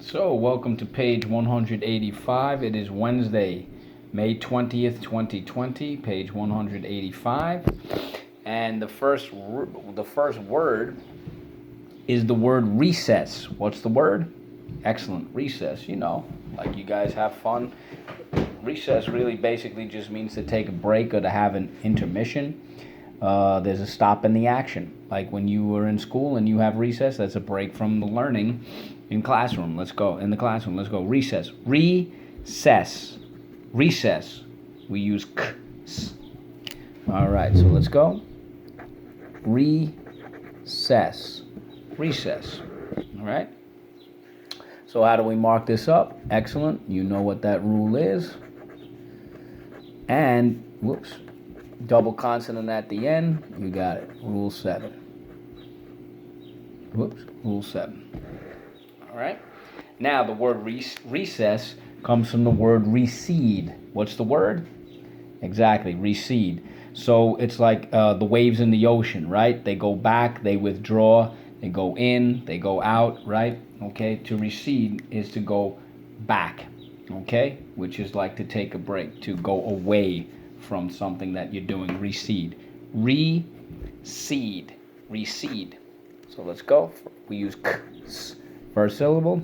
So, welcome to page 185. It is Wednesday, May 20th, 2020, page 185. And the first word is the word recess. What's the word? Excellent. Recess, like you guys have fun. Recess really basically just means to take a break or to have an intermission. There's a stop in the action. Like when you were in school and you have recess, that's a break from the learning in classroom. Let's go. In the classroom, let's go. Recess. Recess. Recess. We use k. All right, so let's go. Recess. Recess. All right. So how do we mark this up? Excellent. You know what that rule is. And, double consonant at the end. You got it. Rule 7. Rule 7. All right. Now, the word recess comes from the word recede. What's the word? Exactly, recede. So it's like the waves in the ocean, right? They go back, they withdraw, they go in, they go out, right? Okay, to recede is to go back, okay? Which is like to take a break, to go away from something that you're doing. Recede. Recede. Recede. So let's go. We use k. First syllable,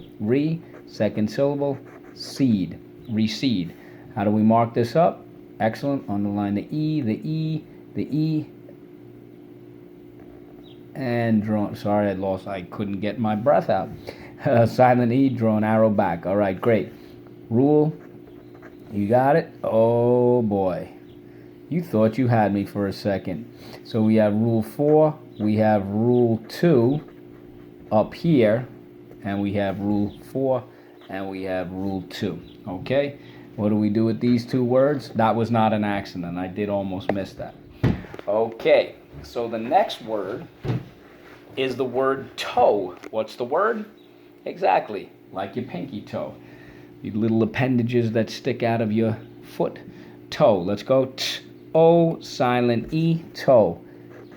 second syllable, seed, recede. How do we mark this up? Excellent. Underline the E, and draw. Sorry, I couldn't get my breath out. Silent E, draw an arrow back. All right, great. Rule, you got it? Oh boy. You thought you had me for a second. So we have rule 4, we have rule 2 up here, and we have rule 4, and we have rule 2. Okay? What do we do with these two words? That was not an accident. I did almost miss that. Okay, so the next word is the word toe. What's the word? Exactly, like your pinky toe. The little appendages that stick out of your foot. Toe. Let's go. T-O, silent E, toe.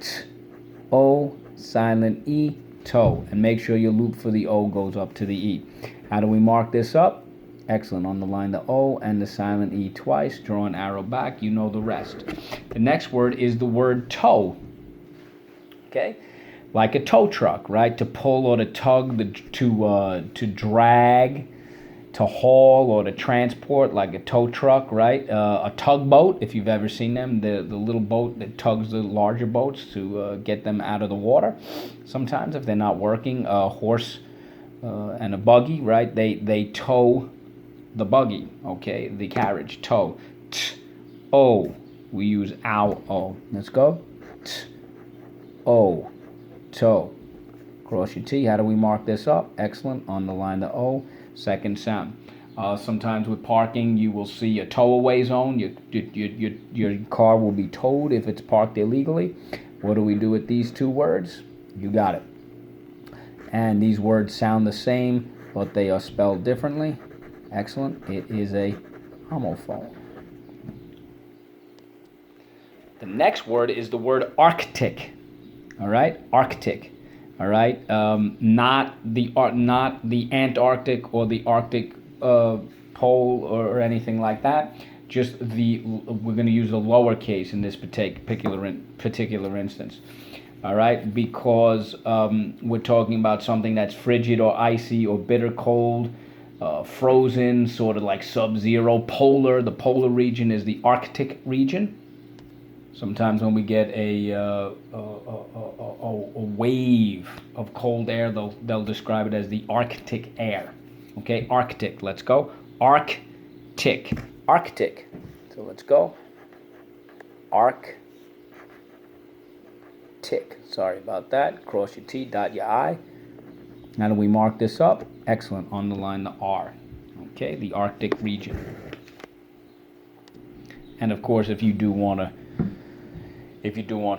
T-O, silent E, toe. And make sure your loop for the O goes up to the E. How do we mark this up? Excellent. Underline the O and the silent E twice. Draw an arrow back. You know the rest. The next word is the word tow. Okay? Like a tow truck, right? To pull or to tug, to drag, to haul or to transport, like a tow truck, right? A tugboat, if you've ever seen them, the little boat that tugs the larger boats to get them out of the water. Sometimes if they're not working, a horse and a buggy, right? They tow the buggy, okay? The carriage, tow. T-O. We use ow-o. Let's go. T-O. Toe. Cross your T. How do we mark this up? Excellent. Underline the O. Second sound. Sometimes with parking, you will see a tow-away zone. Your car will be towed if it's parked illegally. What do we do with these two words? You got it. And these words sound the same, but they are spelled differently. Excellent. It is a homophone. The next word is the word Arctic. All right, Arctic. All right, not the Antarctic or the Arctic pole or anything like that. Just we're going to use the lowercase in this particular instance. All right, because we're talking about something that's frigid or icy or bitter cold, frozen, sort of like sub-zero, polar. The polar region is the Arctic region. Sometimes when we get a wave of cold air, they'll describe it as the Arctic air. Okay, Arctic. Let's go. Arctic. Arctic. So let's go. Arctic. Sorry about that. Cross your T, dot your I. How do we mark this up? Excellent. Underline the R. Okay, the Arctic region. And of course, if you do want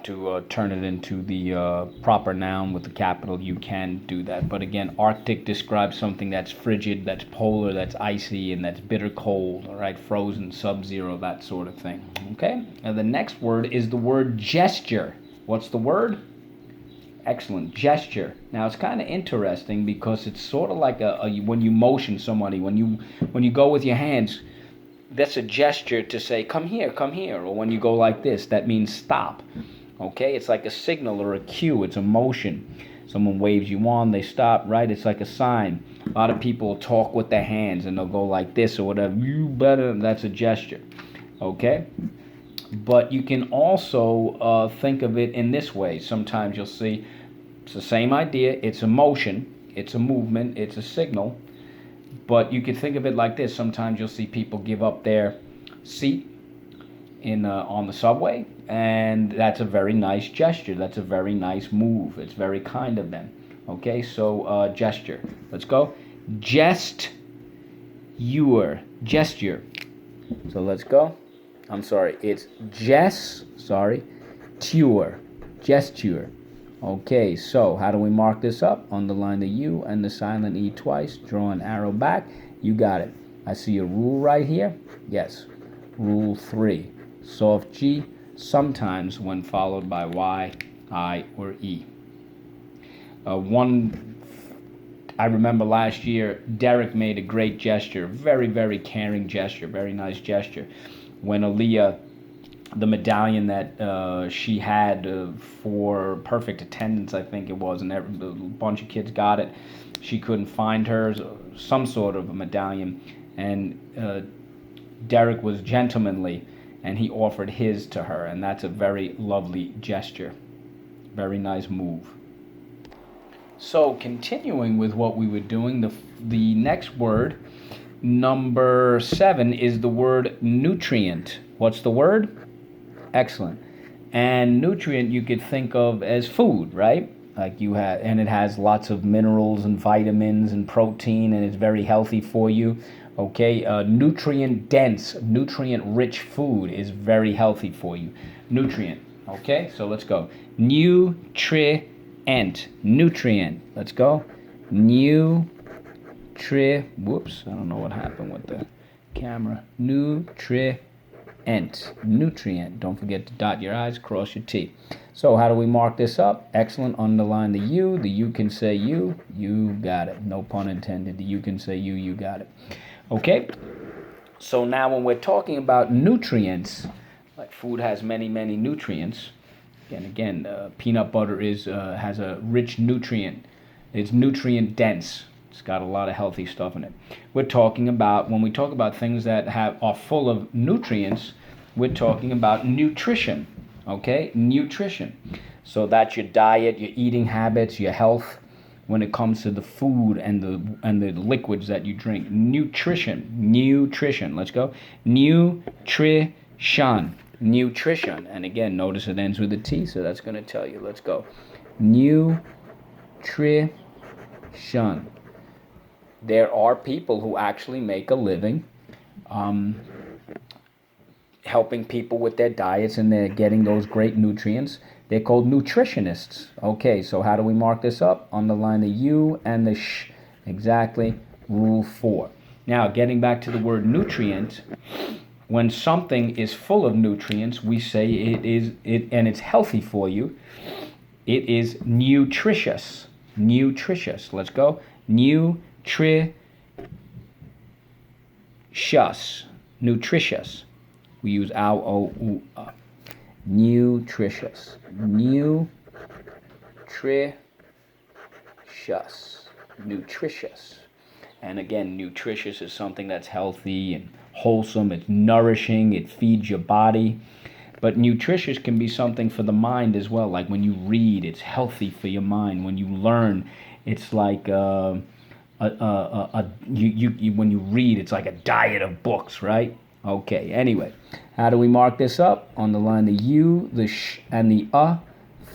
to turn it into the proper noun with the capital, you can do that. But again, Arctic describes something that's frigid, that's polar, that's icy, and that's bitter cold, all right? Frozen, sub-zero, that sort of thing, okay? And the next word is the word gesture. What's the word? Excellent. Gesture. Now it's kind of interesting because it's sort of like when you motion somebody, when you go with your hands, that's a gesture to say come here, or when you go like this, that means stop. Okay, it's like a signal or a cue. It's a motion. Someone waves you on, they stop, right? It's like a sign. A lot of people talk with their hands and they'll go like this or whatever. You better. That's a gesture. Okay. But you can also think of it in this way. Sometimes you'll see it's the same idea. It's a motion, it's a movement, it's a signal. But you can think of it like this. Sometimes you'll see people give up their seat on the subway, and that's a very nice gesture. That's a very nice move. It's very kind of them. Okay, so gesture. Let's go. Gesture. So let's go. I'm sorry, it's gesture. Okay, so how do we mark this up? Underline the U and the silent E twice. Draw an arrow back. You got it. I see a rule right here. Yes, rule 3. Soft G, sometimes when followed by Y, I, or E. I remember last year, Derek made a great gesture, very, very caring gesture, very nice gesture. When Aaliyah, the medallion that she had for perfect attendance, I think it was, and a bunch of kids got it. She couldn't find hers, some sort of a medallion, and Derek was gentlemanly, and he offered his to her, and that's a very lovely gesture. Very nice move. So continuing with what we were doing, the next word, number 7, is the word nutrient. What's the word? Excellent. And nutrient you could think of as food, right? Like you have, and it has lots of minerals and vitamins and protein, and it's very healthy for you. Okay, nutrient dense, nutrient rich food is very healthy for you. Nutrient. Okay, so let's go. Nutrient. Let's go. Whoops, I don't know what happened with the camera. Nutrient. Don't forget to dot your I's, cross your T. So how do we mark this up? Excellent. Underline the U. The U can say you. You got it. No pun intended. The U can say you. You got it. Okay. So now when we're talking about nutrients, like food has many, many nutrients. And again, peanut butter has a rich nutrient. It's nutrient dense. It's got a lot of healthy stuff in it. We're talking about, when we talk about things that are full of nutrients, we're talking about nutrition. Okay? Nutrition. So that's your diet, your eating habits, your health when it comes to the food and the liquids that you drink. Nutrition. Let's go. Nutrition. And again, notice it ends with a T, so that's going to tell you. Let's go. Nutrition. There are people who actually make a living helping people with their diets, and they're getting those great nutrients. They're called nutritionists. Okay, so how do we mark this up? Underline the U and the sh. Exactly. Rule 4. Now, getting back to the word nutrient, when something is full of nutrients, we say and it's healthy for you. It is nutritious. Let's go. Nutritious. We use ow, o, u, Nutritious. Nutritious. And again, nutritious is something that's healthy and wholesome. It's nourishing. It feeds your body. But nutritious can be something for the mind as well. Like when you read, it's healthy for your mind. When you learn, it's like when you read, it's like a diet of books, right? Okay, anyway, how do we mark this up? Underline the U, the sh, and the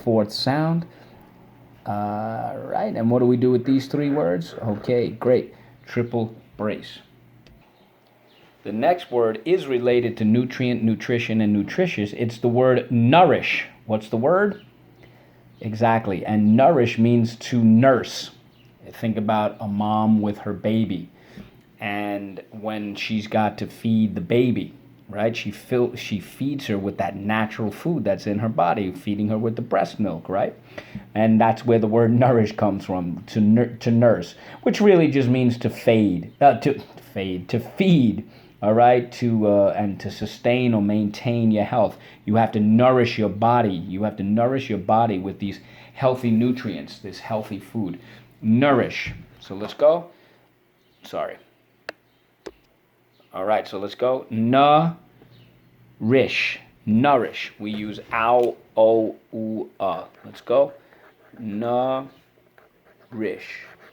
fourth sound. Right, and what do we do with these 3 words? Okay, great. Triple brace. The next word is related to nutrient, nutrition, and nutritious. It's the word nourish. What's the word? Exactly, and nourish means to nurse. Think about a mom with her baby, and when she's got to feed the baby, right? She feeds her with that natural food that's in her body, feeding her with the breast milk, right? And that's where the word nourish comes from, to nurse, which really just means to to feed, all right, and to sustain or maintain your health. You have to nourish your body. You have to nourish your body with these healthy nutrients, this healthy food. Nourish. So let's go. Sorry. All right, so let's go. Nourish. Nourish. We use ow, o, u, Let's go. Nourish.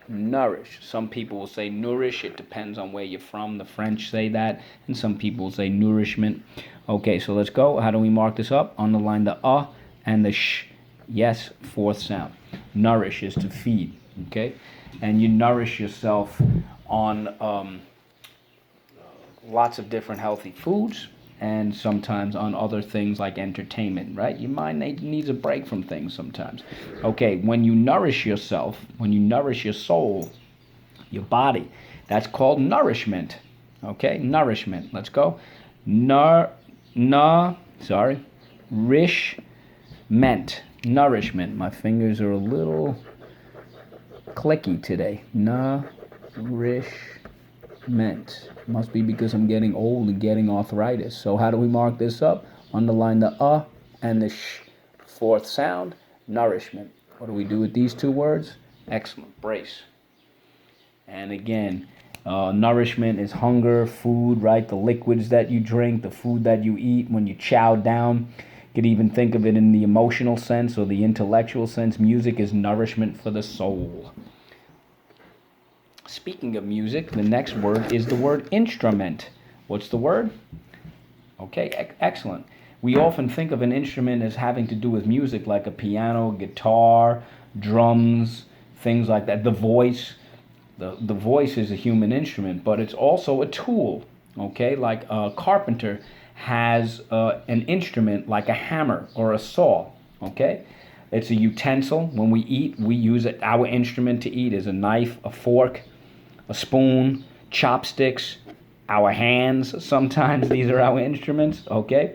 Nourish. Some people will say nourish. It depends on where you're from. The French say that, and some people will say nourishment. Okay, so let's go. How do we mark this up? Underline the and the sh. Yes, fourth sound. Nourish is to feed. Okay, and you nourish yourself on lots of different healthy foods, and sometimes on other things like entertainment, right? Your mind needs a break from things sometimes. Okay, when you nourish yourself, when you nourish your soul, your body, that's called nourishment. Okay, nourishment. Let's go. Rishment. Nourishment. My fingers are a little clicky today. Nourishment. Must be because I'm getting old and getting arthritis. So how do we mark this up? Underline the and the sh. Fourth sound, nourishment. What do we do with these two words? Excellent. Brace. And again, nourishment is hunger, food, right? The liquids that you drink, the food that you eat when you chow down. You could even think of it in the emotional sense or the intellectual sense. Music is nourishment for the soul. Speaking of music, the next word is the word instrument. What's the word? Okay, excellent. We often think of an instrument as having to do with music, like a piano, guitar, drums, things like that. The voice. The voice is a human instrument, but it's also a tool. Okay, like a carpenter has an instrument like a hammer or a saw. Okay, it's a utensil. When we eat, we use it. Our instrument to eat is a knife, a fork, a spoon, chopsticks, our hands. Sometimes these are our instruments, okay?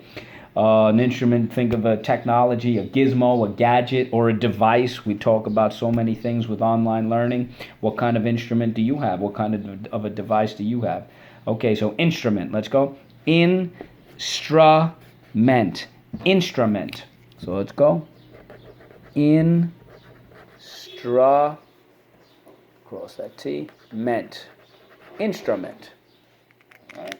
An instrument, think of a technology, a gizmo, a gadget, or a device. We talk about so many things with online learning. What kind of instrument do you have? What kind of a device do you have? Okay, so instrument. Let's go. Instrument. Instrument. So let's go. Cross that T. Ment. Instrument. All right.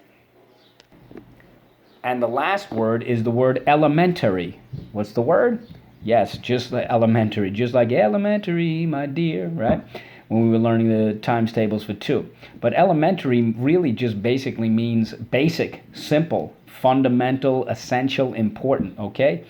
And the last word is the word elementary. What's the word? Yes, just like elementary. Just like elementary, my dear, right? When we were learning the times tables for 2. But elementary really just basically means basic, simple, fundamental, essential, important, okay?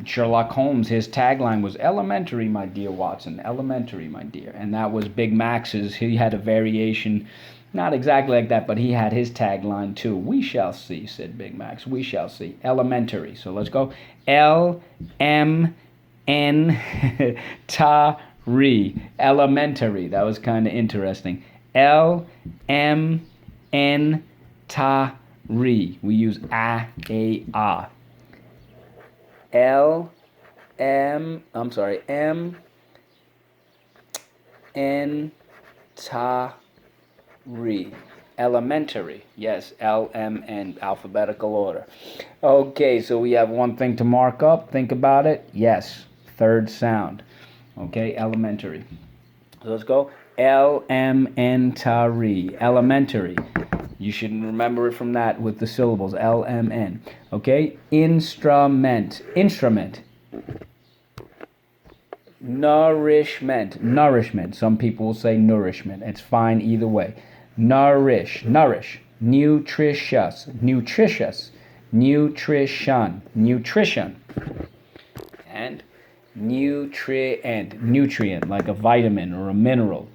Sherlock Holmes, his tagline was elementary, my dear Watson, elementary, my dear. And that was Big Max's. He had a variation, not exactly like that, but he had his tagline too. We shall see, said Big Max. We shall see. Elementary. So let's go. L-M-N-T-A-R-Y. Elementary. That was kind of interesting. L-M-N-T-A-R-Y. We use A-A-R. M-N-T-A-R-Y. Elementary. Yes, L-M-N, alphabetical order. Okay, so we have one thing to mark up. Think about it. Yes, third sound. Okay, elementary. So let's go. L-M-N-T-A-R-Y. Elementary. You should remember it from that with the syllables. L-M-N. Okay? Instrument. Instrument. Nourishment. Nourishment. Some people will say nourishment. It's fine either way. Nourish. Nourish. Nutritious. Nutritious. Nutrition. Nutrition. And nutrient. Nutrient, like a vitamin or a mineral.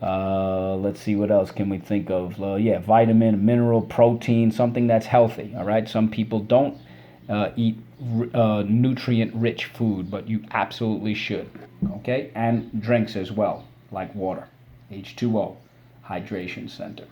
Let's see, what else can we think of? Vitamin, mineral, protein, something that's healthy. All right. Some people don't eat nutrient-rich food, but you absolutely should. Okay, and drinks as well, like water, H2O, hydration center.